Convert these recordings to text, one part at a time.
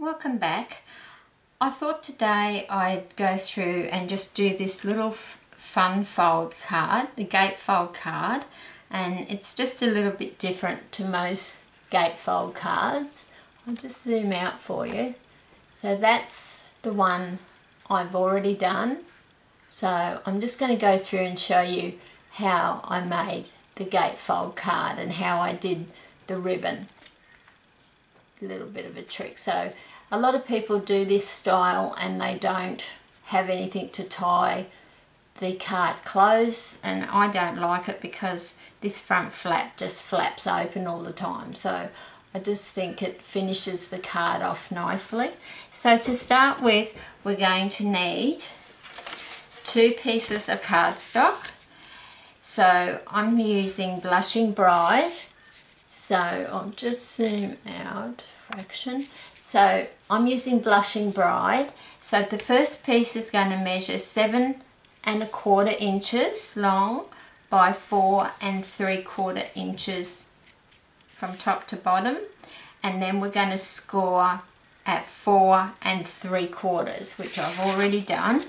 Welcome back. I thought today I'd go through and just do this little fun fold card, the Gatefold card, and it's just a little bit different to most Gatefold cards. I'll just zoom out for you. So that's the one I've already done. So I'm just going to go through and show you how I made the Gatefold card and how I did the ribbon. A little bit of a trick. So a lot of people do this style and they don't have anything to tie the card close, and I don't like it because this front flap just flaps open all the time. So I just think it finishes the card off nicely. So to start with, we're going to need 2 pieces of cardstock. So I'm using Blushing Bride. So I'll just zoom out a fraction. So I'm using Blushing Bride. So the first piece is going to measure 7 1/4 inches long by 4 3/4 inches from top to bottom, and then we're going to score at 4 3/4, which I've already done,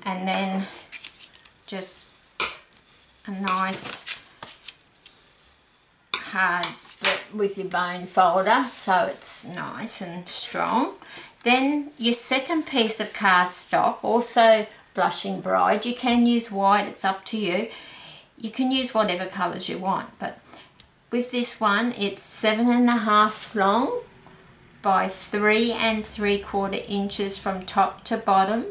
and then just a nice hard with your bone folder so it's nice and strong. Then your second piece of cardstock, also Blushing Bride, you can use white, it's up to you. You can use whatever colours you want, but with this one it's 7 1/2 long by 3 3/4 inches from top to bottom,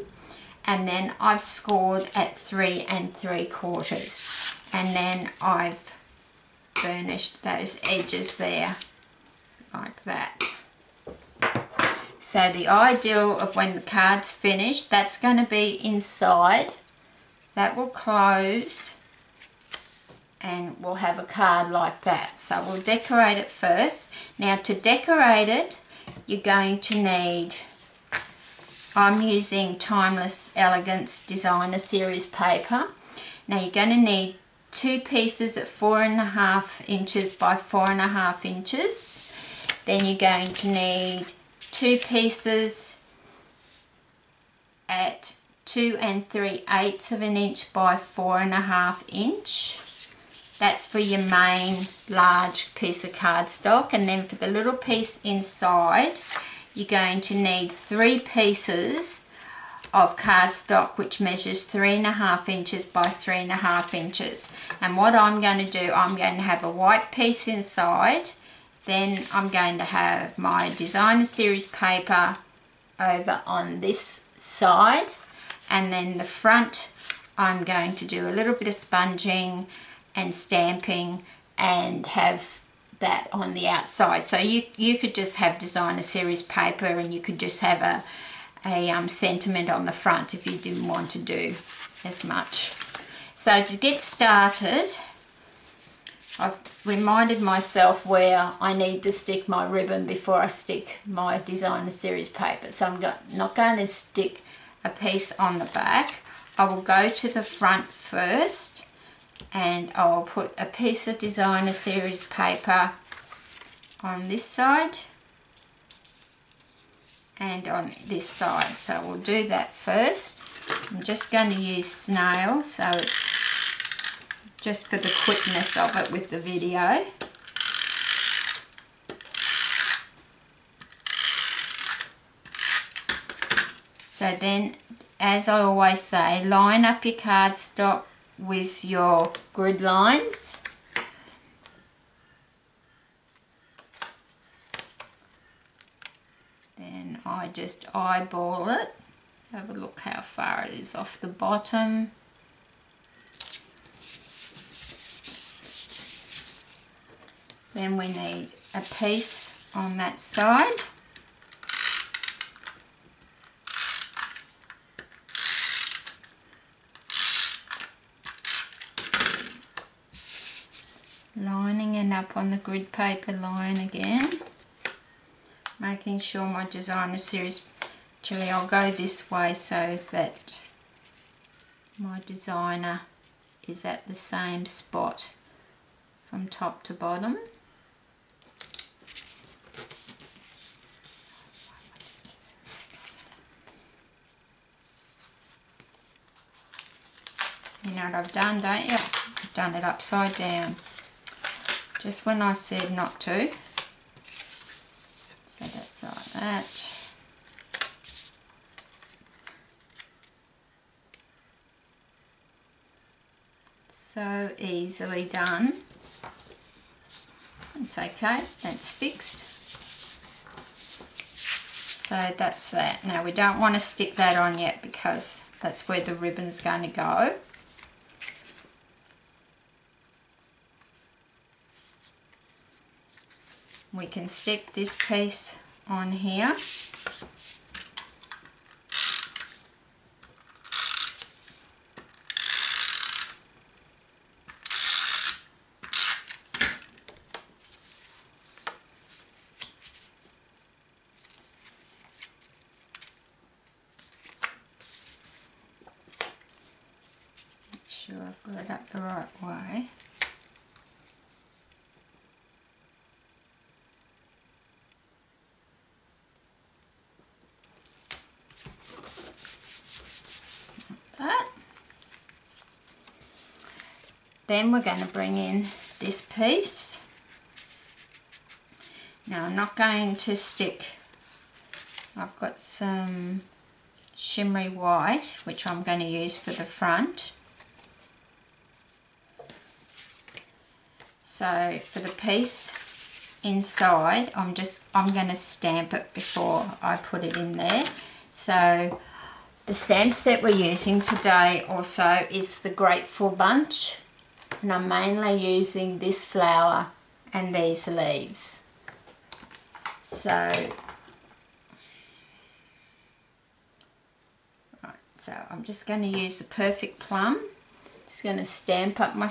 and then I've scored at 3 3/4, and then I've burnished those edges there like that. So the ideal of when the card's finished, that's going to be inside. That will close and we'll have a card like that. So we'll decorate it first. Now to decorate it, you're going to need, I'm using Timeless Elegance Designer Series paper. Now you're going to need 2 pieces at 4 1/2 inches by 4 1/2 inches. Then you're going to need 2 pieces at 2 3/8 of an inch by 4 1/2 inch. That's for your main large piece of cardstock. And then for the little piece inside, you're going to need 3 pieces of cardstock which measures 3 1/2 inches by 3 1/2 inches. And what I'm going to do, I'm going to have a white piece inside, then I'm going to have my Designer Series paper over on this side, and then the front I'm going to do a little bit of sponging and stamping and have that on the outside. So you could just have Designer Series paper and you could just have a sentiment on the front if you didn't want to do as much. So to get started, I've reminded myself where I need to stick my ribbon before I stick my Designer Series paper. So I'm not going to stick a piece on the back. I will go to the front first and I'll put a piece of Designer Series paper on this side and on this side. So we'll do that first. I'm just going to use snail, so it's just for the quickness of it with the video. So then, as I always say, line up your cardstock with your grid lines. Then I just eyeball it. Have a look how far it is off the bottom. Then we need a piece on that side. Lining it up on the grid paper line again. Making sure my Designer Series, actually I'll go this way so that my designer is at the same spot from top to bottom. know what I've done, don't you? I've done it upside down. Just when I said not to. So that's like that. So easily done. It's okay, that's fixed. So that's that. Now we don't want to stick that on yet because that's where the ribbon's going to go. We can stick this piece on here. Make sure I've got it up the right way. Then we're going to bring in this piece. Now I'm not going to stick, I've got some shimmery white which I'm going to use for the front. So for the piece inside I'm going to stamp it before I put it in there. So the stamp set we're using today also is the Grateful Bunch. And I'm mainly using this flower and these leaves. So, right, so I'm just going to use the Perfect Plum. Just going to stamp up my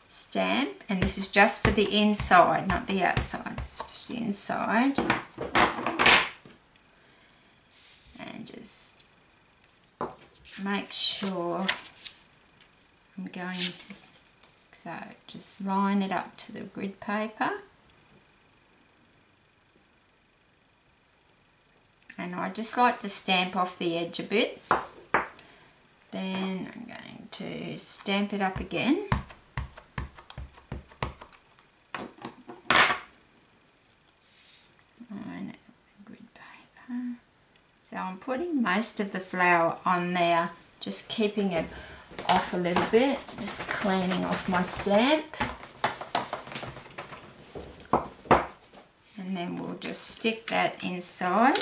stamp, and this is just for the inside, not the outside. It's just the inside. And just make sure I'm going, so just line it up to the grid paper, and I just like to stamp off the edge a bit. Then I'm going to stamp it up again, line it with the grid paper. So I'm putting most of the flower on there, just keeping it off a little bit, just cleaning off my stamp, and then we'll just stick that inside.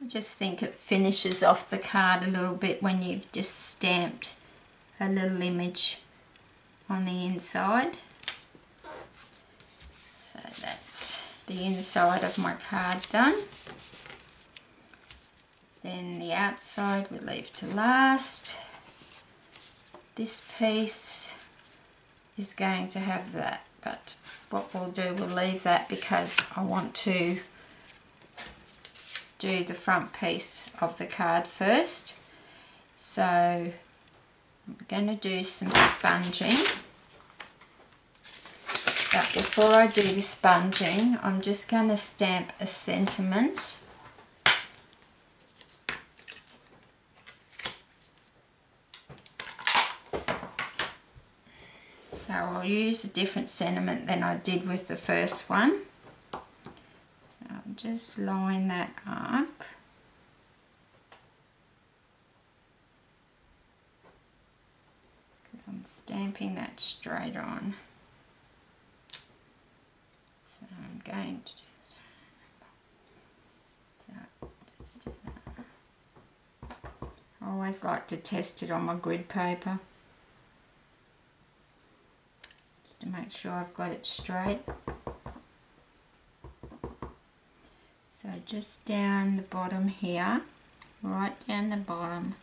I just think it finishes off the card a little bit when you've just stamped a little image on the inside. So that's the inside of my card done. Then the outside we leave to last. This piece is going to have that, but what we'll do, we'll leave that because I want to do the front piece of the card first. So I'm going to do some sponging, but before I do the sponging I'm just going to stamp a sentiment. So I'll use a different sentiment than I did with the first one. So I'll just line that up. I'm stamping that straight on. So I'm going to just do that. I always like to test it on my grid paper, just to make sure I've got it straight. So just down the bottom here, right down the bottom.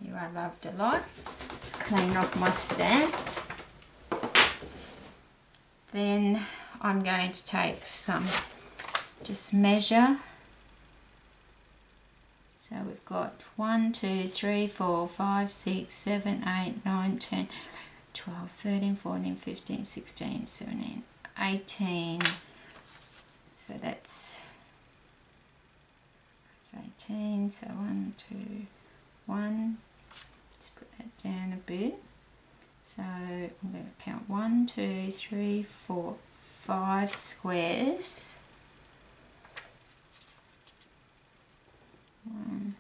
You are loved a lot. Just clean off my stamp. Then I'm going to take some, just measure. So So we've got 1, 2, 3, 4, 5, 6, 7, 8, 9, 10, 12, 13, 14, 15, 16, 17, 18. So that's 18. So 1, 2, 1. Let's put that down a bit. So I'm going to count 1, 2, 3, 4, 5 squares. 1,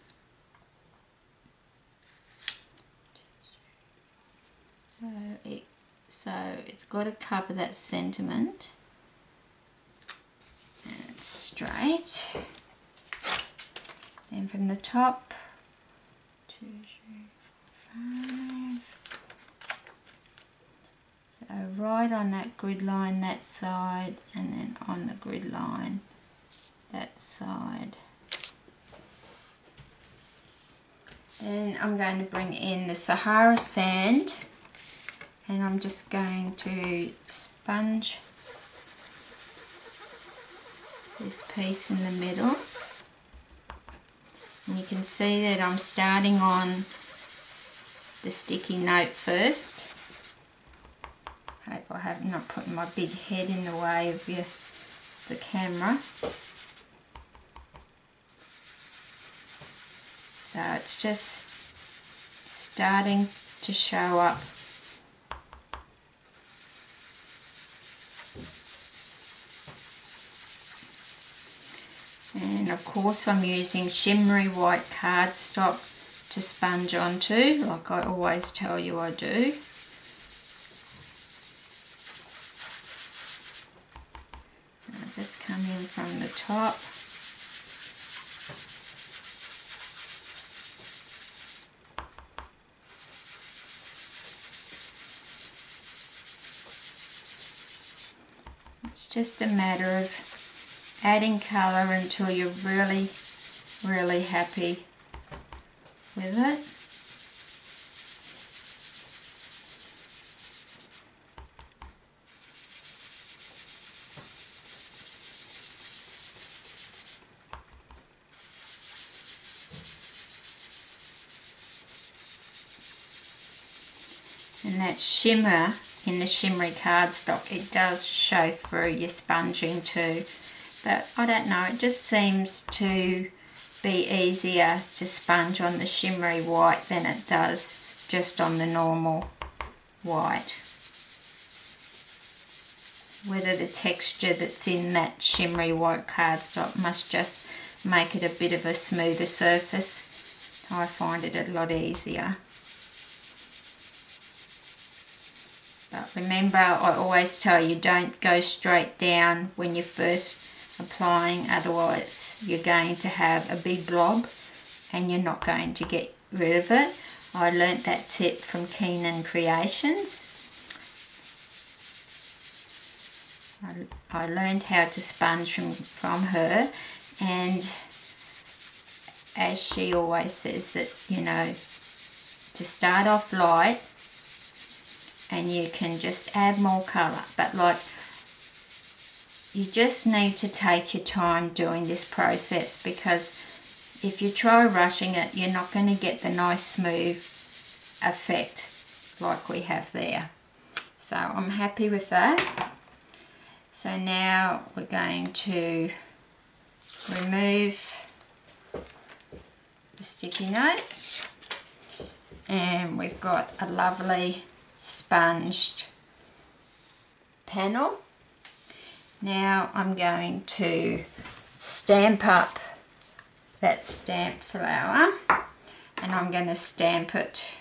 2, 3. So it's got to cover that sentiment. And it's straight. Then from the top, 2, 3, 4, 5. So right on that grid line that side, and then on the grid line that side. Then I'm going to bring in the Sahara sand, and I'm just going to sponge this piece in the middle. And you can see that I'm starting on the sticky note first. Hope I have not put my big head in the way of the camera. So it's just starting to show up. And of course I'm using shimmery white cardstock to sponge onto, like I always tell you I do. I'll just come in from the top. It's just a matter of adding colour until you're really, really happy with it. And that shimmer in the shimmery cardstock, it does show through your sponging too. But I don't know, it just seems to be easier to sponge on the shimmery white than it does just on the normal white. Whether the texture that's in that shimmery white cardstock must just make it a bit of a smoother surface. I find it a lot easier. But remember, I always tell you, don't go straight down when you're first applying, otherwise you're going to have a big blob and you're not going to get rid of it. I learnt that tip from Keenan Creations. I learned how to sponge from her, and as she always says, that, you know, to start off light and you can just add more colour, but like, you just need to take your time doing this process, because if you try rushing it, you're not going to get the nice smooth effect like we have there. So I'm happy with that. So now we're going to remove the sticky note, and we've got a lovely sponged panel. Now I'm going to stamp up that stamped flower, and I'm going to stamp it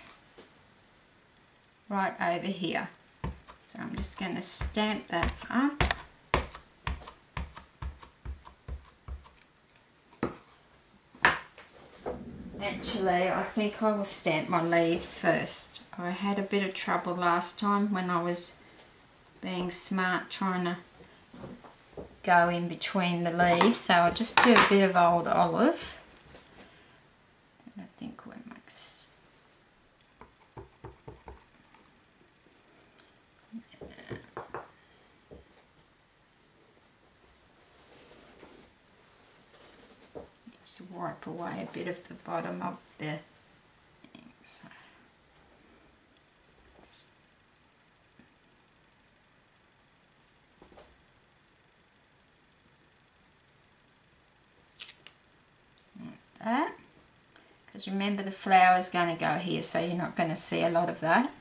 right over here. So I'm just going to stamp that up. Actually, I think I will stamp my leaves first. I had a bit of trouble last time when I was being smart trying to go in between the leaves, so I'll just do a bit of old olive. And I think we're mixed. Just wipe away a bit of the bottom of the thing. So like that. Because remember, the flower is going to go here, so you're not going to see a lot of that.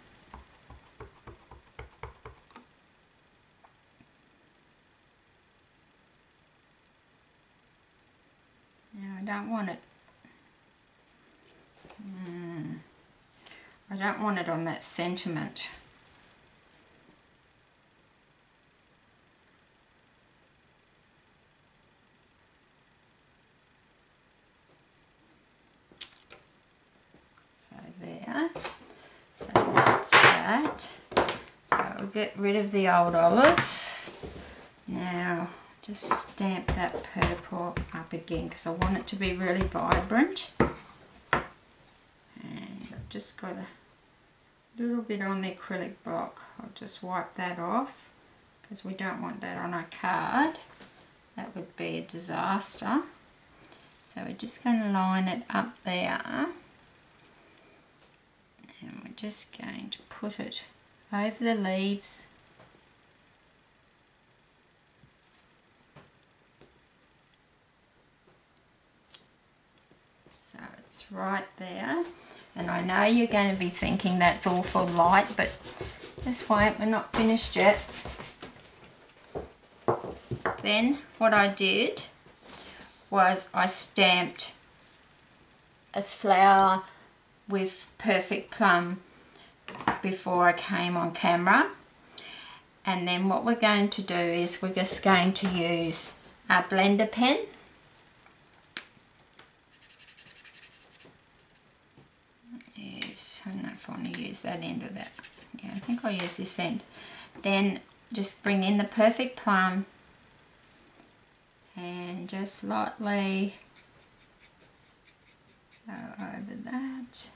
Now I don't want it. I don't want it on that sentiment. There, so that's that. So we'll get rid of the old olive. Now just stamp that purple up again because I want it to be really vibrant. And I've just got a little bit on the acrylic block. I'll just wipe that off because we don't want that on our card. That would be a disaster. So we're just going to line it up there. And we're just going to put it over the leaves. So it's right there. And I know you're going to be thinking that's awful light, but just wait, we're not finished yet. Then what I did was I stamped a flower with Perfect Plum before I came on camera, and then what we're going to do is we're just going to use our blender pen. Yes, I don't know if I want to use that end of that. Yeah, I think I'll use this end. Then just bring in the Perfect Plum and just lightly go over that.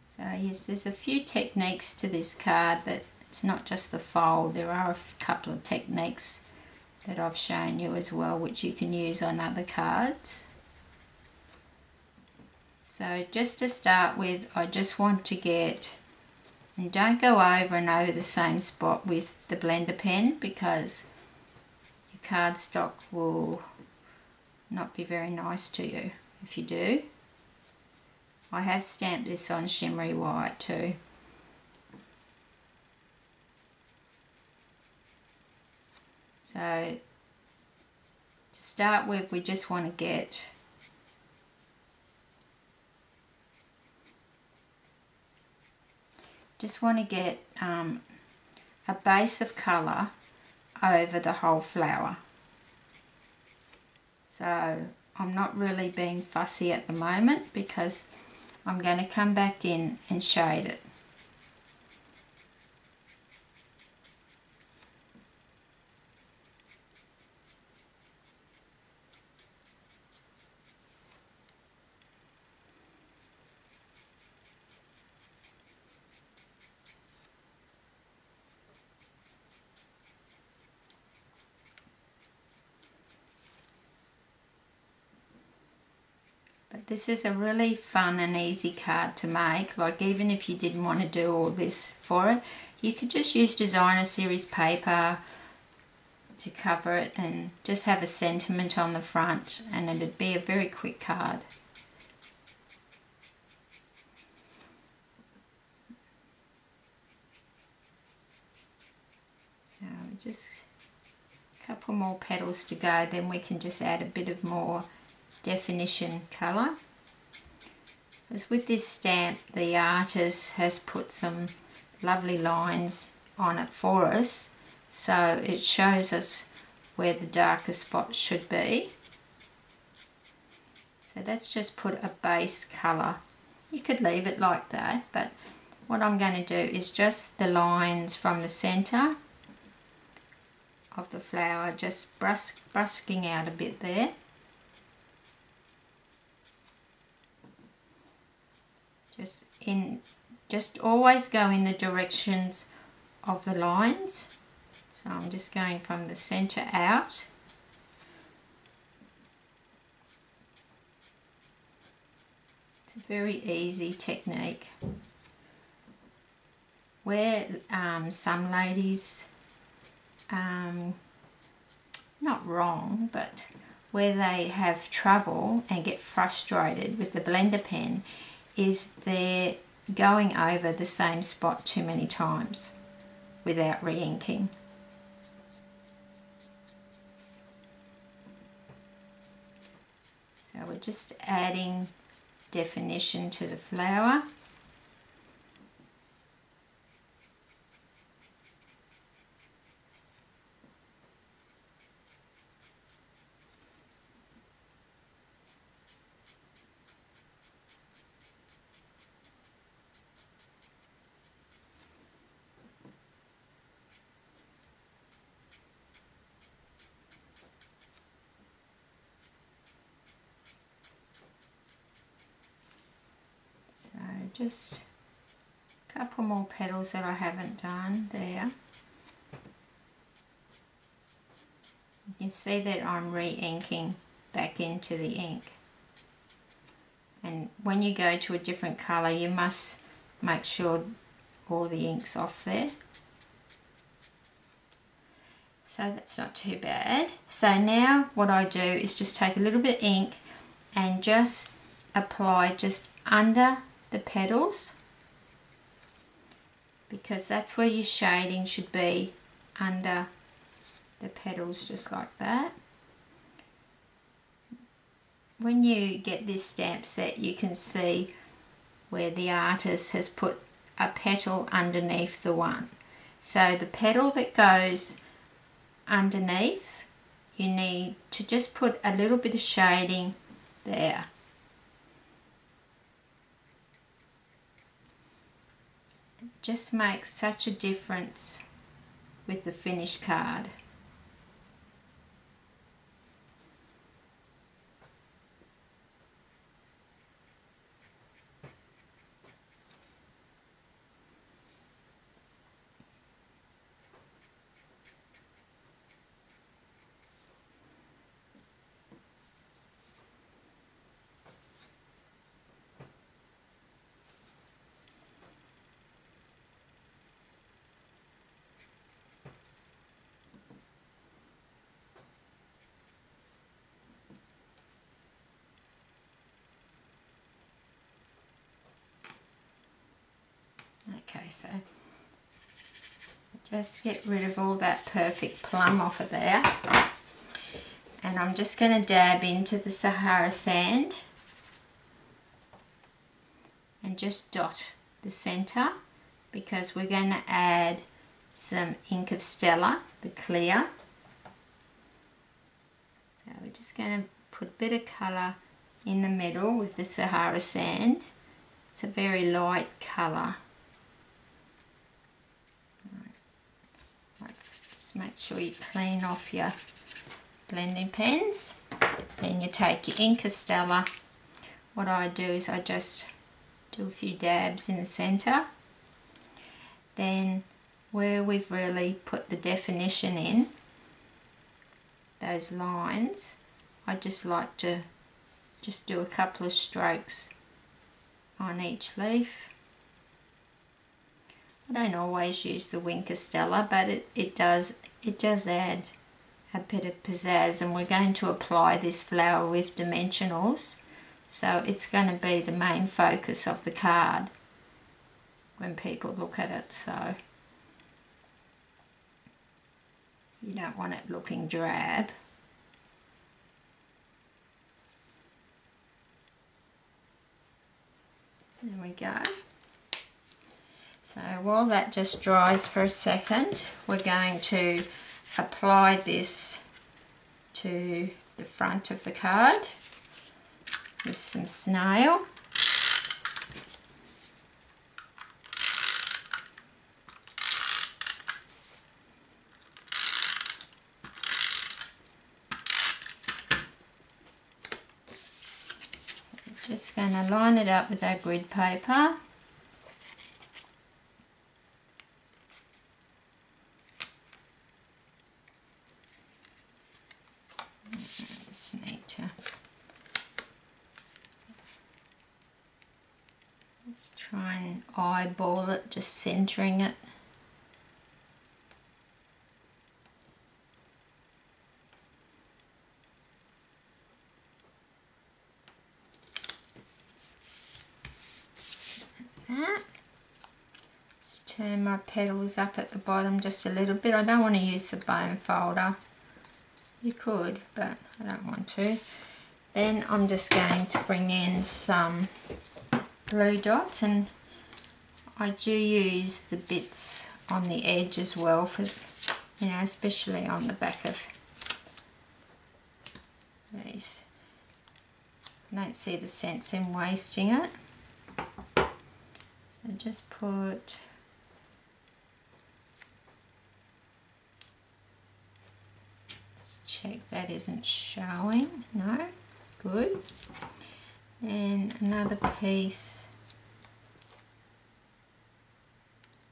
So yes, there's a few techniques to this card, that it's not just the fold. There are a couple of techniques that I've shown you as well, which you can use on other cards. So just to start with, I just want to get, and don't go over and over the same spot with the blender pen because your cardstock will not be very nice to you if you do. I have stamped this on shimmery white too. So to start with, we just want to get a base of colour over the whole flower. So I'm not really being fussy at the moment because I'm going to come back in and shade it. But this is a really fun and easy card to make. Like, even if you didn't want to do all this for it, you could just use designer series paper to cover it and just have a sentiment on the front, and it'd be a very quick card. So just a couple more petals to go, then we can just add a bit of more definition colour. Because with this stamp, the artist has put some lovely lines on it for us, so it shows us where the darker spots should be. So that's just put a base colour. You could leave it like that, but what I'm going to do is just the lines from the centre of the flower, just brusking out a bit there. Just always go in the directions of the lines. So I'm just going from the center out. It's a very easy technique. Where some ladies, not wrong, but where they have trouble and get frustrated with the blender pen is they're going over the same spot too many times without re-inking. So we're just adding definition to the flower. Just a couple more petals that I haven't done there. You can see that I'm re-inking back into the ink. And when you go to a different colour, you must make sure all the ink's off there. So that's not too bad. So now what I do is just take a little bit of ink and just apply just under the petals, because that's where your shading should be, under the petals, just like that. When you get this stamp set, you can see where the artist has put a petal underneath the one. So the petal that goes underneath, you need to just put a little bit of shading there. Just makes such a difference with the finished card. Okay, so just get rid of all that perfect plum off of there. And I'm just going to dab into the Sahara sand and just dot the centre, because we're going to add some ink of Stella, the clear. So we're just going to put a bit of colour in the middle with the Sahara sand. It's a very light colour. Just make sure you clean off your blending pens. Then you take your ink of Stella. What I do is I just do a few dabs in the centre. Then where we've really put the definition in, those lines, I just like to just do a couple of strokes on each leaf. I don't always use the Winker Stella, but it does add a bit of pizzazz, and we're going to apply this flower with dimensionals, so it's going to be the main focus of the card when people look at it. So you don't want it looking drab. There we go. So while that just dries for a second, we're going to apply this to the front of the card with some snail. Just going to line it up with our grid paper. Just try and eyeball it, just centering it. That. Just turn my petals up at the bottom just a little bit. I don't want to use the bone folder. You could, but I don't want to. Then I'm just going to bring in some glue dots, and I do use the bits on the edge as well for, you know, especially on the back of these. I don't see the sense in wasting it. So just put check that isn't showing. No, good. And another piece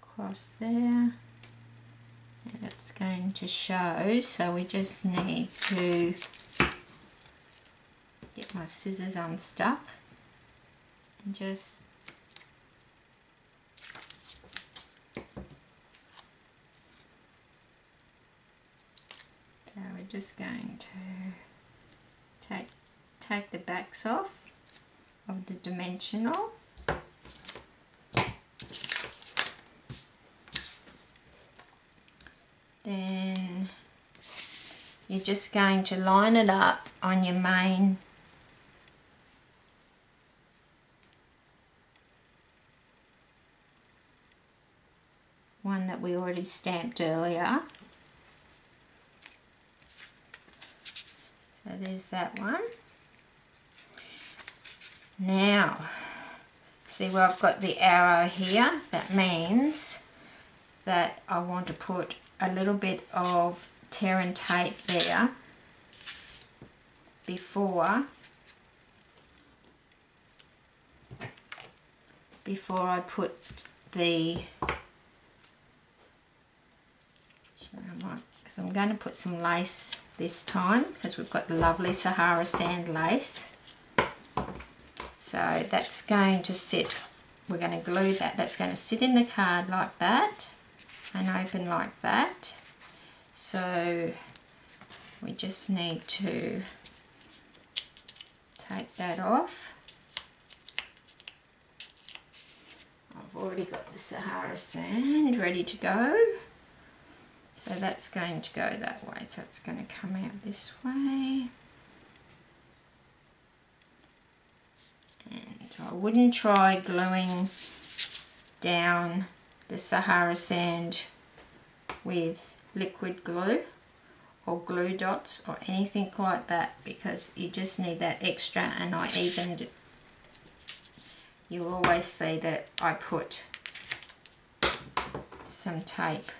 across there, and that's going to show, so we just need to get my scissors unstuck and just so we're just going to take the backs off of the dimensional. Then you're just going to line it up on your main one that we already stamped earlier. So there's that one. Now, see where I've got the arrow here? That means that I want to put a little bit of tear and tape there before I put the, because I'm going to put some lace this time, because we've got the lovely Sahara sand lace. So that's going to sit, we're going to glue that, that's going to sit in the card like that and open like that. So we just need to take that off. I've already got the Sahara sand ready to go. So that's going to go that way, so it's going to come out this way. And I wouldn't try gluing down the Sahara sand with liquid glue or glue dots or anything like that, because you just need that extra. And I even, you'll always see that I put some tape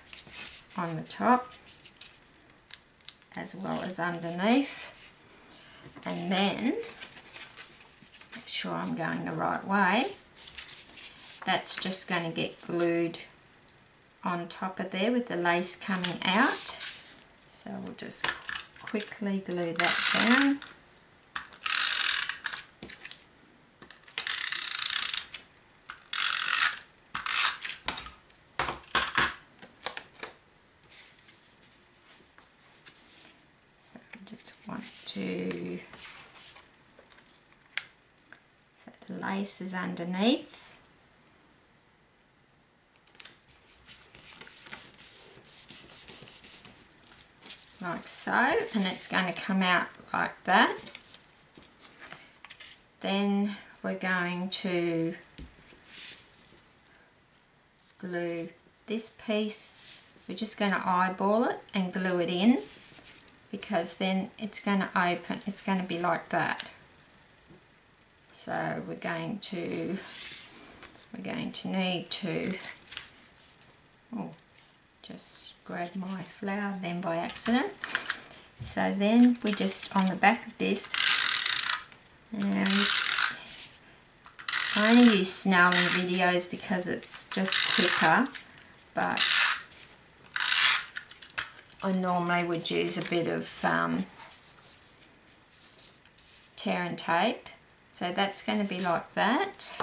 on the top as well as underneath, and then make sure I'm going the right way. That's just going to get glued on top of there with the lace coming out. So we'll just quickly glue that down. So I just want to, so the lace is underneath. Like so, and it's going to come out like that. Then we're going to glue this piece, we're just going to eyeball it and glue it in, because then it's going to open, it's going to be like that. So we're going to need to, oh, just grab my flower then by accident. So then we just, on the back of this, and I only use snarling videos because it's just quicker, but I normally would use a bit of tear and tape. So that's going to be like that.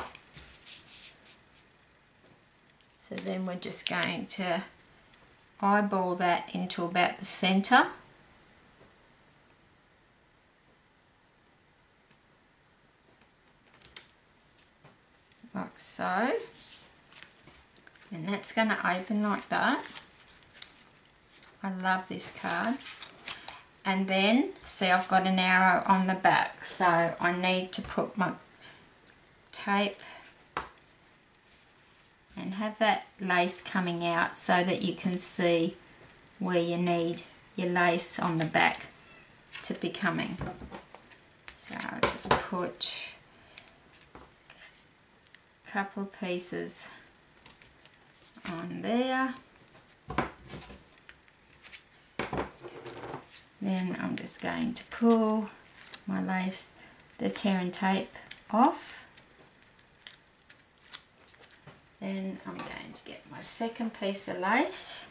So then we're just going to eyeball that into about the centre. Like so. And that's going to open like that. I love this card. And then, see, I've got an arrow on the back, so I need to put my tape and have that lace coming out so that you can see where you need your lace on the back to be coming. So I'll just put a couple of pieces on there. Then I'm just going to pull my lace, the tear and tape off. Then I'm going to get my second piece of lace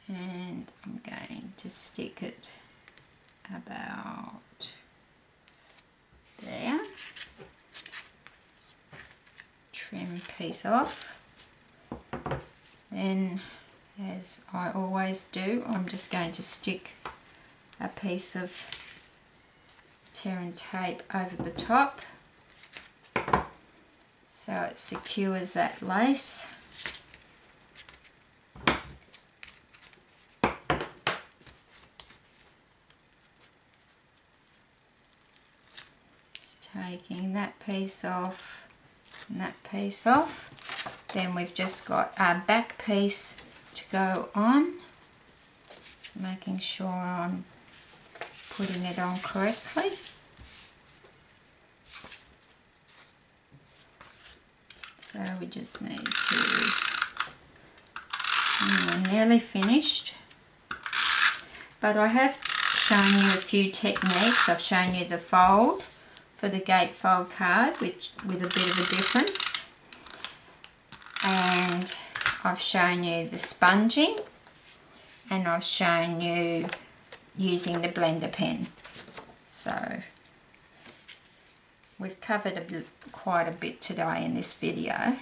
and I'm going to stick it about there. Trim piece off. Then, as I always do, I'm just going to stick a piece of tear and tape over the top so it secures that lace. Just taking that piece off and that piece off. Then we've just got our back piece to go on. Making sure I'm putting it on correctly. So we just need to, we're nearly finished. But I have shown you a few techniques. I've shown you the fold for the Gatefold card, which with a bit of a difference. And I've shown you the sponging. And I've shown you using the blender pen. So we've covered quite a bit today in this video.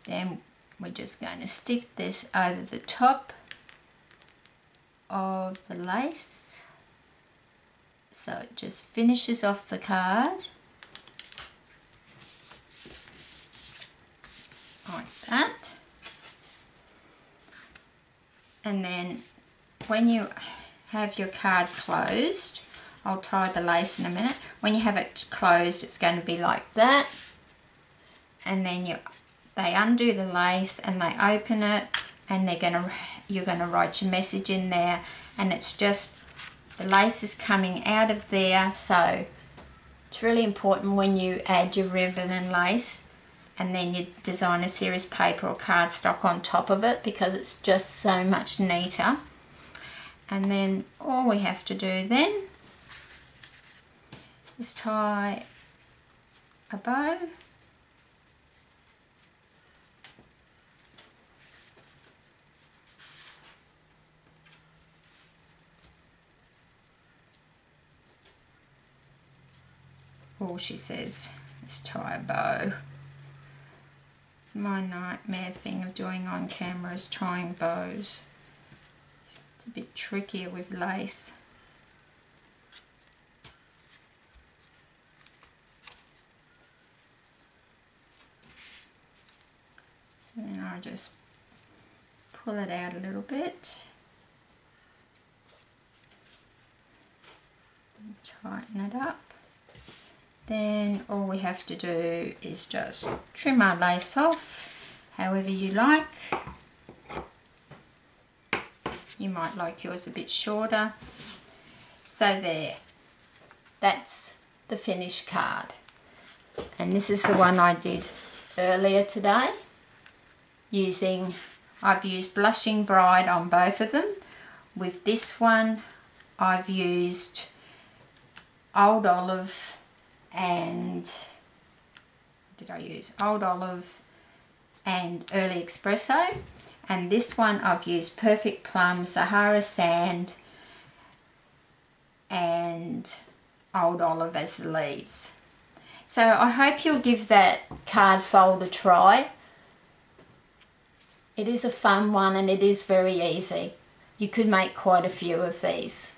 Then we're just going to stick this over the top of the lace so it just finishes off the card like that. And then when you have your card closed, I'll tie the lace in a minute. When you have it closed, it's going to be like that. And then they undo the lace and they open it, and you're going to write your message in there, and it's just the lace is coming out of there. So it's really important when you add your ribbon and lace, and then you design a series paper or cardstock on top of it, because it's just so much neater. And then all we have to do then is tie a bow. All she says is tie a bow. It's my nightmare thing of doing on camera is tying bows. It's a bit trickier with lace. So then I just pull it out a little bit and tighten it up. Then all we have to do is just trim our lace off however you like. You might like yours a bit shorter. So there, that's the finished card. And this is the one I did earlier today. I've used Blushing Bride on both of them. With this one, I've used Old Olive and Old Olive and Early Espresso. And this one I've used Perfect Plum, Sahara Sand and Old Olive as the leaves. So I hope you'll give that card fold a try. It is a fun one and it is very easy. You could make quite a few of these.